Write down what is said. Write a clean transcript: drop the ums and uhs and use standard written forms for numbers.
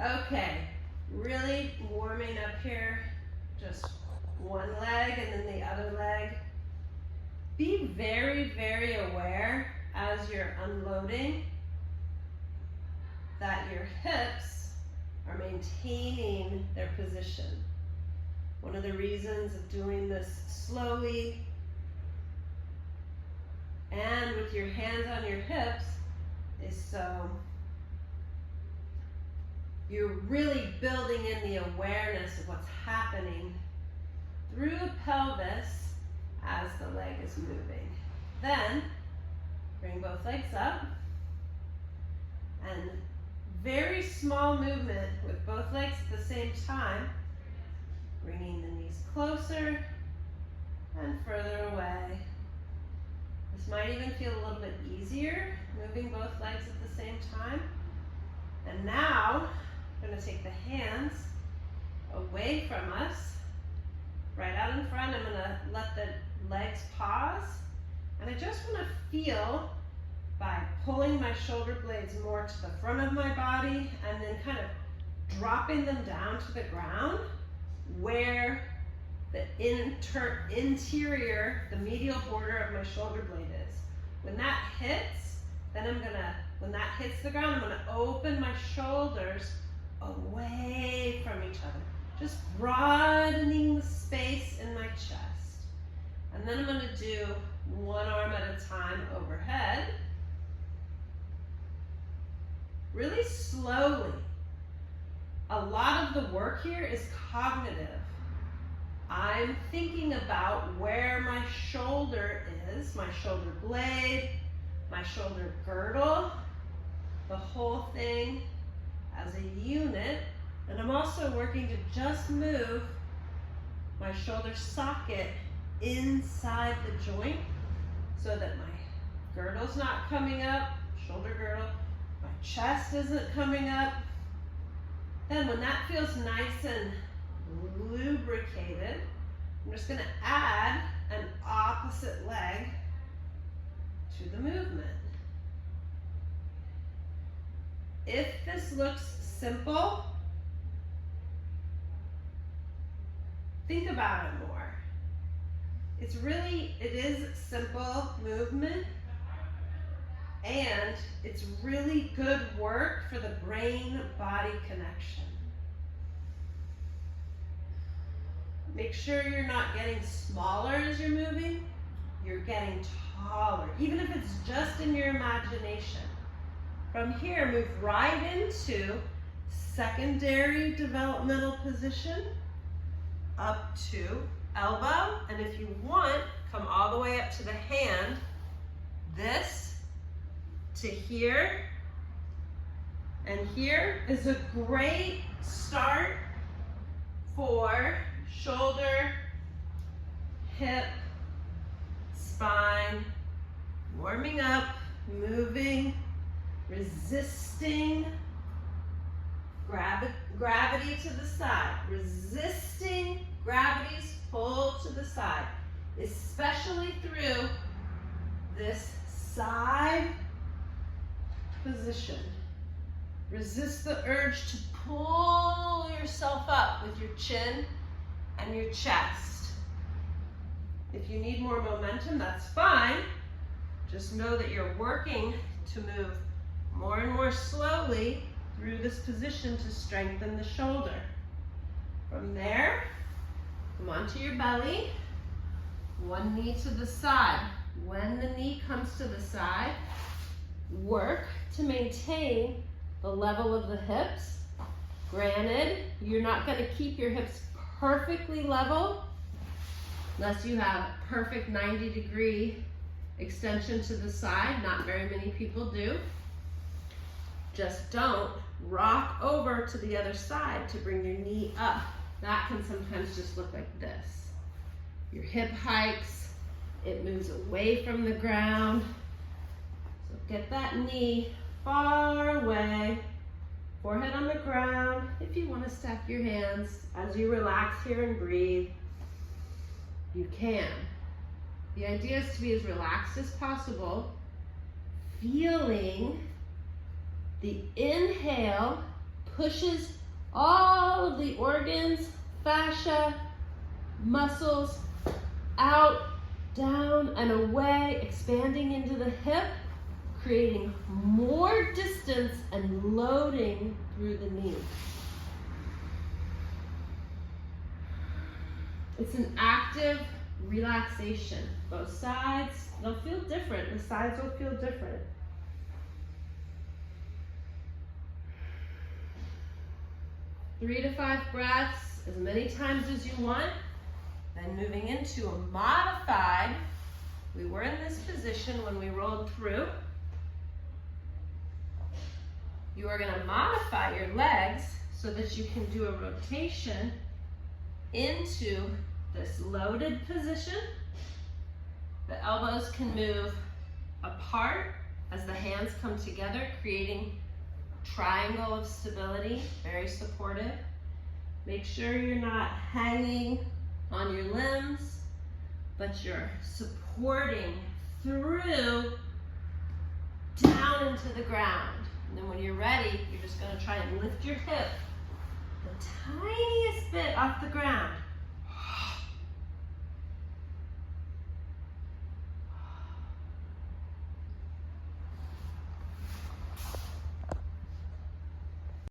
Okay, really warming up here. Just one leg and then the other leg. Be very, very aware as you're unloading that your hips are maintaining their position. One of the reasons of doing this slowly and with your hands on your hips is so you're really building in the awareness of what's happening through the pelvis as the leg is moving. Then, bring both legs up, and very small movement with both legs at the same time, bringing the knees closer and further away. This might even feel a little bit easier, moving both legs at the same time. And now, I'm going to take the hands away from us, right out in front. I'm going to let the legs pause. And I just want to feel, by pulling my shoulder blades more to the front of my body and then kind of dropping them down to the ground, where the interior, the medial border of my shoulder blade is. When that hits, then when that hits the ground, I'm gonna open my shoulders away from each other. Just broadening the space in my chest. And then I'm gonna do one arm at a time overhead. Really slowly. A lot of the work here is cognitive. I'm thinking about where my shoulder is, my shoulder blade, my shoulder girdle, the whole thing as a unit. And I'm also working to just move my shoulder socket inside the joint so that my girdle's not coming up, shoulder girdle, my chest isn't coming up. Then when that feels nice and lubricated, I'm just going to add an opposite leg to the movement. If this looks simple, think about it more. It is simple movement, and it's really good work for the brain-body connection. Make sure you're not getting smaller as you're moving, you're getting taller, even if it's just in your imagination. From here, move right into secondary developmental position, up to elbow, and if you want, come all the way up to the hand, this to here, and here is a great start for shoulder, hip, spine, warming up, moving, resisting, gravity to the side, resisting gravity's pull to the side, especially through this side position. Resist the urge to pull yourself up with your chin and your chest. If you need more momentum, that's fine. Just know that you're working to move more and more slowly through this position to strengthen the shoulder. From there, come onto your belly, one knee to the side. When the knee comes to the side, work to maintain the level of the hips. Granted, you're not going to keep your hips perfectly level unless you have perfect 90-degree extension to the side. Not very many people do. Just don't rock over to the other side to bring your knee up. That can sometimes just look like this. Your hip hikes, it moves away from the ground. So get that knee far away, forehead on the ground. If you want to stack your hands as you relax here and breathe, you can. The idea is to be as relaxed as possible, feeling the inhale pushes all of the organs, fascia, muscles out, down, and away, expanding into the hip, creating more distance and loading through the knee. It's an active relaxation. Both sides, they'll feel different. The sides will feel different. Three to 5 breaths, as many times as you want. Then moving into a modified, we were in this position when we rolled through. You are going to modify your legs so that you can do a rotation into this loaded position. The elbows can move apart as the hands come together, creating triangle of stability, very supportive. Make sure you're not hanging on your limbs, but you're supporting through down into the ground. And then when you're ready, you're just going to try and lift your hip the tiniest bit off the ground.